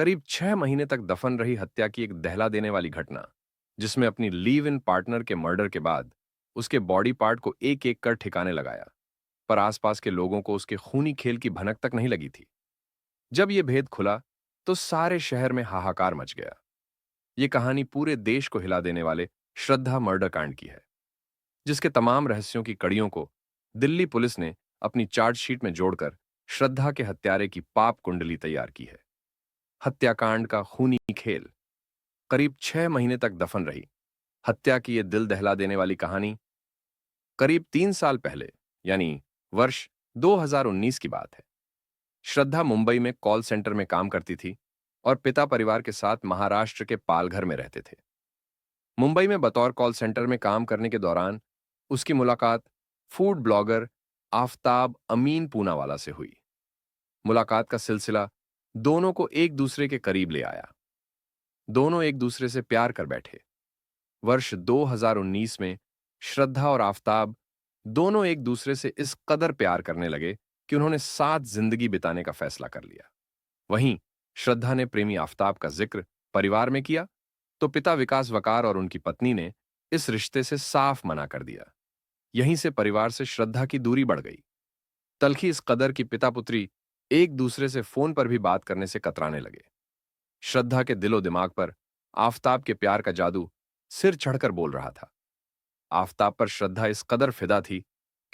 करीब 6 महीने तक दफन रही हत्या की एक दहला देने वाली घटना, जिसमें अपनी लीव इन पार्टनर के मर्डर के बाद उसके बॉडी पार्ट को एक एक कर ठिकाने लगाया, पर आसपास के लोगों को उसके खूनी खेल की भनक तक नहीं लगी थी। जब यह भेद खुला तो सारे शहर में हाहाकार मच गया। यह कहानी पूरे देश को हिला देने वाले श्रद्धा मर्डर कांड की है, जिसके तमाम रहस्यों की कड़ियों को दिल्ली पुलिस ने अपनी चार्जशीट में जोड़कर श्रद्धा के हत्यारे की पाप कुंडली तैयार की है। हत्याकांड का खूनी खेल। करीब 6 महीने तक दफन रही हत्या की यह दिल दहला देने वाली कहानी करीब 3 साल पहले, यानी वर्ष 2019 की बात है। श्रद्धा मुंबई में कॉल सेंटर में काम करती थी और पिता परिवार के साथ महाराष्ट्र के पालघर में रहते थे। मुंबई में बतौर कॉल सेंटर में काम करने के दौरान उसकी मुलाकात फूड ब्लॉगर आफताब अमीन पूनावाला से हुई। मुलाकात का सिलसिला दोनों को एक दूसरे के करीब ले आया। दोनों एक दूसरे से प्यार कर बैठे। वर्ष 2019 में श्रद्धा और आफताब दोनों एक दूसरे से इस कदर प्यार करने लगे कि उन्होंने साथ जिंदगी बिताने का फैसला कर लिया। वहीं श्रद्धा ने प्रेमी आफताब का जिक्र परिवार में किया तो पिता विकास वकार और उनकी पत्नी ने इस रिश्ते से साफ मना कर दिया। यहीं से परिवार से श्रद्धा की दूरी बढ़ गई। तलखी इस कदर कि पिता पुत्री एक दूसरे से फोन पर भी बात करने से कतराने लगे। श्रद्धा के दिलो दिमाग पर आफताब के प्यार का जादू सिर चढ़कर बोल रहा था। आफताब पर श्रद्धा इस कदर फिदा थी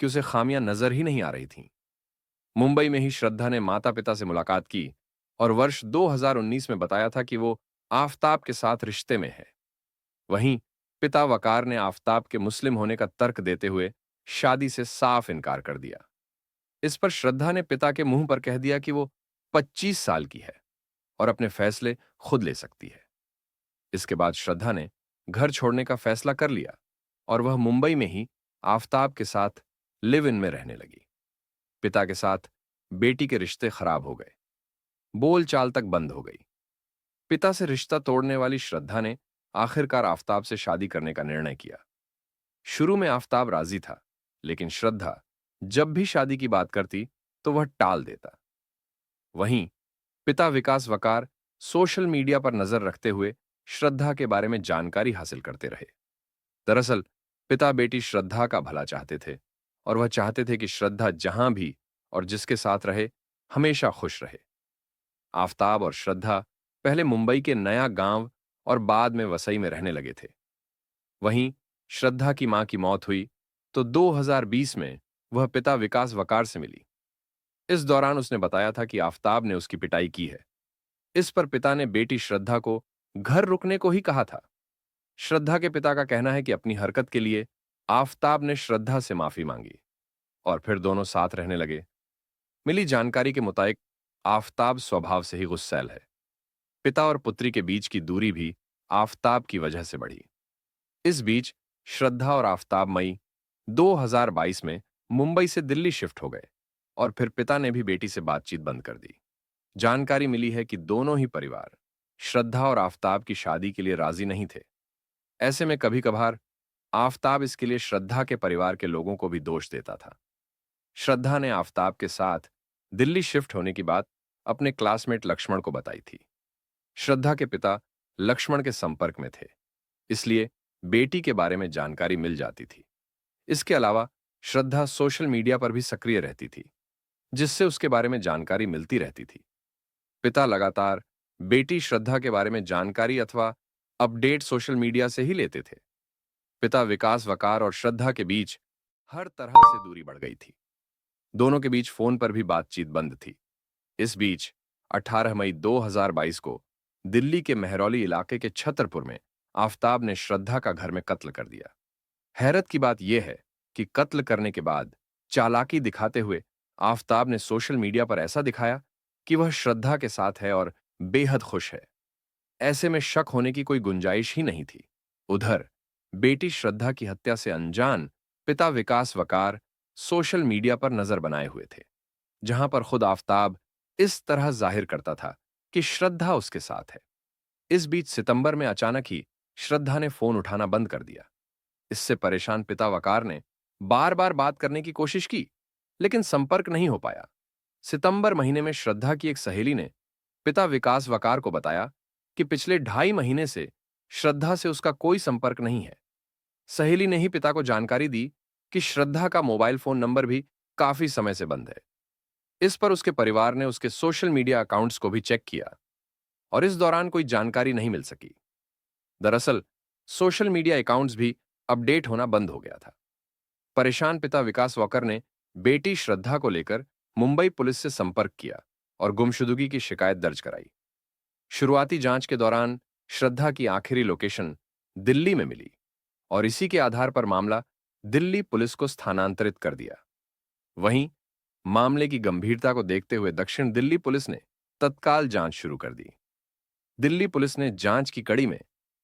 कि उसे खामियां नजर ही नहीं आ रही थीं। मुंबई में ही श्रद्धा ने माता पिता से मुलाकात की और वर्ष 2019 में बताया था कि वो आफताब के साथ रिश्ते में है। वहीं पिता वकार ने आफताब के मुस्लिम होने का तर्क देते हुए शादी से साफ इनकार कर दिया। इस पर श्रद्धा ने पिता के मुंह पर कह दिया कि वो 25 साल की है और अपने फैसले खुद ले सकती है। इसके बाद श्रद्धा ने घर छोड़ने का फैसला कर लिया और वह मुंबई में ही आफताब के साथ लिव इन में रहने लगी। पिता के साथ बेटी के रिश्ते खराब हो गए। बोलचाल तक बंद हो गई। पिता से रिश्ता तोड़ने वाली श्रद्धा ने आखिरकार आफताब से शादी करने का निर्णय किया। शुरू में आफताब राजी था, लेकिन श्रद्धा जब भी शादी की बात करती तो वह टाल देता। वहीं पिता विकास वकार सोशल मीडिया पर नजर रखते हुए श्रद्धा के बारे में जानकारी हासिल करते रहे। दरअसल पिता बेटी श्रद्धा का भला चाहते थे और वह चाहते थे कि श्रद्धा जहां भी और जिसके साथ रहे हमेशा खुश रहे। आफताब और श्रद्धा पहले मुंबई के नया गांव और बाद में वसई में रहने लगे थे। वहीं श्रद्धा की मां की मौत हुई तो 2020 में वह पिता विकास वकार से मिली। इस दौरान उसने बताया था कि आफताब ने उसकी पिटाई की है। इस पर पिता ने बेटी श्रद्धा को घर रुकने को ही कहा था। श्रद्धा के पिता का कहना है कि अपनी हरकत के लिए आफताब ने श्रद्धा से माफी मांगी और फिर दोनों साथ रहने लगे। मिली जानकारी के मुताबिक आफताब स्वभाव से ही गुस्सैल है। पिता और पुत्री के बीच की दूरी भी आफताब की वजह से बढ़ी। इस बीच श्रद्धा और आफताब मई 2022 में मुंबई से दिल्ली शिफ्ट हो गए और फिर पिता ने भी बेटी से बातचीत बंद कर दी। जानकारी मिली है कि दोनों ही परिवार श्रद्धा और आफताब की शादी के लिए राजी नहीं थे। ऐसे में कभी कभार आफताब इसके लिए श्रद्धा के परिवार के लोगों को भी दोष देता था। श्रद्धा ने आफताब के साथ दिल्ली शिफ्ट होने की बात अपने क्लासमेट लक्ष्मण को बताई थी। श्रद्धा के पिता लक्ष्मण के संपर्क में थे, इसलिए बेटी के बारे में जानकारी मिल जाती थी। इसके अलावा श्रद्धा सोशल मीडिया पर भी सक्रिय रहती थी, जिससे उसके बारे में जानकारी मिलती रहती थी। पिता लगातार बेटी श्रद्धा के बारे में जानकारी अथवा अपडेट सोशल मीडिया से ही लेते थे। पिता विकास वकार और श्रद्धा के बीच हर तरह से दूरी बढ़ गई थी। दोनों के बीच फोन पर भी बातचीत बंद थी। इस बीच 18 मई 2022 को दिल्ली के मेहरौली इलाके के छतरपुर में आफताब ने श्रद्धा का घर में कत्ल कर दिया। हैरत की बात यह है कि कत्ल करने के बाद चालाकी दिखाते हुए आफताब ने सोशल मीडिया पर ऐसा दिखाया कि वह श्रद्धा के साथ है और बेहद खुश है। ऐसे में शक होने की कोई गुंजाइश ही नहीं थी। उधर बेटी श्रद्धा की हत्या से अनजान पिता विकास वकार सोशल मीडिया पर नजर बनाए हुए थे, जहां पर खुद आफताब इस तरह जाहिर करता था कि श्रद्धा उसके साथ है। इस बीच सितंबर में अचानक ही श्रद्धा ने फोन उठाना बंद कर दिया। इससे परेशान पिता वकार ने बार बार बात करने की कोशिश की, लेकिन संपर्क नहीं हो पाया। सितंबर महीने में श्रद्धा की एक सहेली ने पिता विकास वकार को बताया कि पिछले 2.5 महीने से श्रद्धा से उसका कोई संपर्क नहीं है। सहेली ने ही पिता को जानकारी दी कि श्रद्धा का मोबाइल फोन नंबर भी काफी समय से बंद है। इस पर उसके परिवार ने उसके सोशल मीडिया अकाउंट्स को भी चेक किया और इस दौरान कोई जानकारी नहीं मिल सकी। दरअसल सोशल मीडिया अकाउंट्स भी अपडेट होना बंद हो गया था। परेशान पिता विकास वॉकर ने बेटी श्रद्धा को लेकर मुंबई पुलिस से संपर्क किया और गुमशुदगी की शिकायत दर्ज कराई। शुरुआती जांच के दौरान श्रद्धा की आखिरी लोकेशन दिल्ली में मिली और इसी के आधार पर मामला दिल्ली पुलिस को स्थानांतरित कर दिया। वहीं मामले की गंभीरता को देखते हुए दक्षिण दिल्ली पुलिस ने तत्काल जांच शुरू कर दी। दिल्ली पुलिस ने जांच की कड़ी में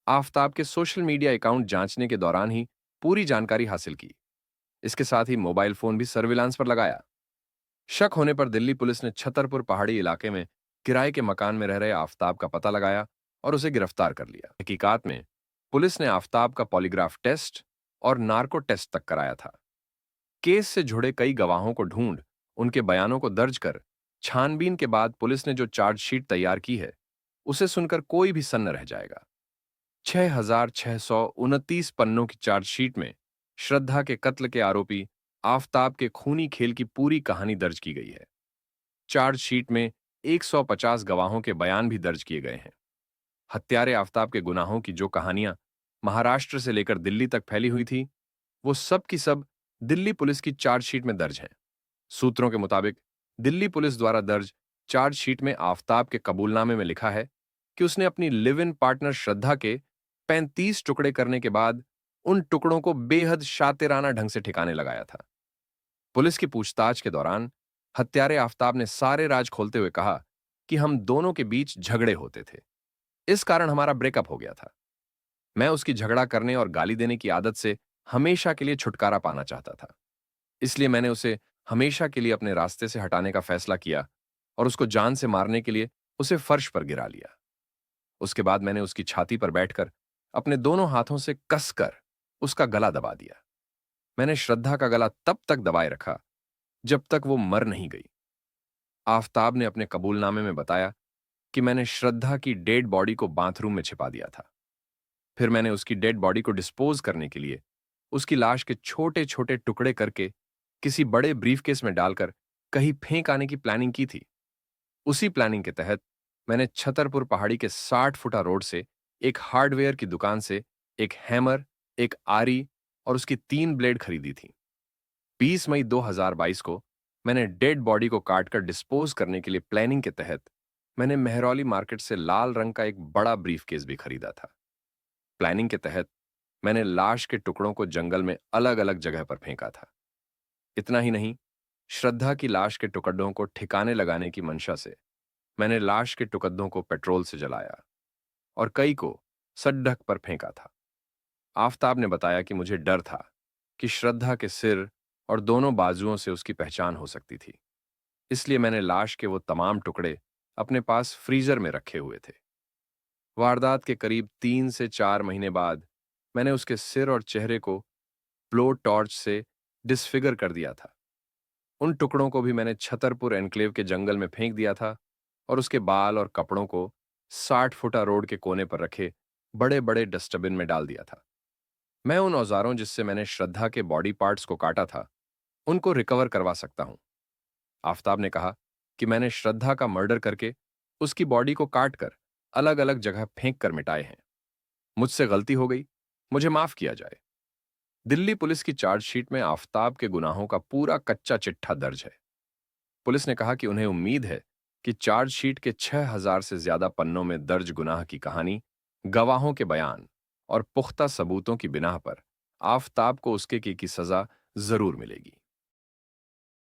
आफताब के सोशल मीडिया अकाउंट जांचने के दौरान ही पूरी जानकारी हासिल की। इसके साथ ही मोबाइल फोन भी सर्विलांस पर लगाया। शक होने पर दिल्ली पुलिस ने छतरपुर पहाड़ी इलाके में किराए के मकान में रह रहे आफताब का पता लगाया और उसे गिरफ्तार कर लिया। हकीकात में पुलिस ने आफताब का पॉलीग्राफ टेस्ट और नार्को टेस्ट तक कराया था। केस से जुड़े कई गवाहों को ढूंढ उनके बयानों को दर्ज कर छानबीन के बाद पुलिस ने जो चार्जशीट तैयार की है उसे सुनकर कोई भी सन्न रह जाएगा। 6,629 पन्नों की चार्जशीट में श्रद्धा के कत्ल के आरोपी आफताब के खूनी खेल की पूरी कहानी दर्ज की गई है। चार्जशीट में 150 गवाहों के बयान भी दर्ज किए गए हैं। हत्यारे आफताब के गुनाहों की जो कहानियां महाराष्ट्र से लेकर दिल्ली तक फैली हुई थी, वो सब की सब दिल्ली पुलिस की चार्जशीट में दर्ज हैं। सूत्रों के मुताबिक दिल्ली पुलिस द्वारा दर्ज चार्जशीट में आफताब के कबूलनामे में लिखा है कि उसने अपनी लिव इन पार्टनर श्रद्धा के 35 टुकड़े करने के बाद उन टुकड़ों को बेहद शातिराना ढंग से ठिकाने लगाया था। पुलिस की पूछताछ के दौरान हत्यारे आफताब ने सारे राज खोलते हुए कहा कि हम दोनों के बीच झगड़े होते थे, इस कारण हमारा ब्रेकअप हो गया था। मैं उसकी झगड़ा करने और गाली देने की आदत से हमेशा के लिए छुटकारा पाना चाहता था, इसलिए मैंने उसे हमेशा के लिए अपने रास्ते से हटाने का फैसला किया और उसको जान से मारने के लिए उसे फर्श पर गिरा लिया। उसके बाद मैंने उसकी छाती पर बैठकर अपने दोनों हाथों से कसकर उसका गला दबा दिया। मैंने श्रद्धा का गला तब तक दबाए रखा जब तक वो मर नहीं गई। आफताब ने अपने कबूलनामे में बताया कि मैंने श्रद्धा की डेड बॉडी को बाथरूम में छिपा दिया था। फिर मैंने उसकी डेड बॉडी को डिस्पोज करने के लिए उसकी लाश के छोटे छोटे टुकड़े करके किसी बड़े ब्रीफकेस में डालकर कहीं फेंक आने की प्लानिंग की थी। उसी प्लानिंग के तहत मैंने छतरपुर पहाड़ी के 60 फुटा रोड से एक हार्डवेयर की दुकान से एक हैमर, एक आरी और उसकी 3 ब्लेड खरीदी थी। 20 मई 2022 को मैंने डेड बॉडी को काटकर डिस्पोज करने के लिए प्लानिंग के तहत मैंने मेहरौली मार्केट से लाल रंग का एक बड़ा ब्रीफकेस भी खरीदा था। प्लानिंग के तहत मैंने लाश के टुकड़ों को जंगल में अलग अलग जगह पर फेंका था। इतना ही नहीं, श्रद्धा की लाश के टुकड़ों को ठिकाने लगाने की मंशा से मैंने लाश के टुकड़ों को पेट्रोल से जलाया और कई को सड़क पर फेंका था। आफताब ने बताया कि मुझे डर था कि श्रद्धा के सिर और दोनों बाजुओं से उसकी पहचान हो सकती थी, इसलिए मैंने लाश के वो तमाम टुकड़े अपने पास फ्रीजर में रखे हुए थे। वारदात के करीब 3 से 4 महीने बाद मैंने उसके सिर और चेहरे को ब्लो टॉर्च से डिसफिगर कर दिया था। उन टुकड़ों को भी मैंने छतरपुर एनक्लेव के जंगल में फेंक दिया था और उसके बाल और कपड़ों को 60 फुटा रोड के कोने पर रखे बड़े बड़े डस्टबिन में डाल दिया था। मैं उन औजारों जिससे मैंने श्रद्धा के बॉडी पार्ट्स को काटा था उनको रिकवर करवा सकता हूं। आफताब ने कहा कि मैंने श्रद्धा का मर्डर करके उसकी बॉडी को काट कर अलग अलग जगह फेंक कर मिटाए हैं। मुझसे गलती हो गई, मुझे माफ किया जाए। दिल्ली पुलिस की चार्जशीट में आफताब के गुनाहों का पूरा कच्चा चिट्ठा दर्ज है। पुलिस ने कहा कि उन्हें उम्मीद है कि चार्जशीट के 6,000 से ज्यादा पन्नों में दर्ज गुनाह की कहानी, गवाहों के बयान और पुख्ता सबूतों की बिनाह पर आफताब को उसके की सजा जरूर मिलेगी।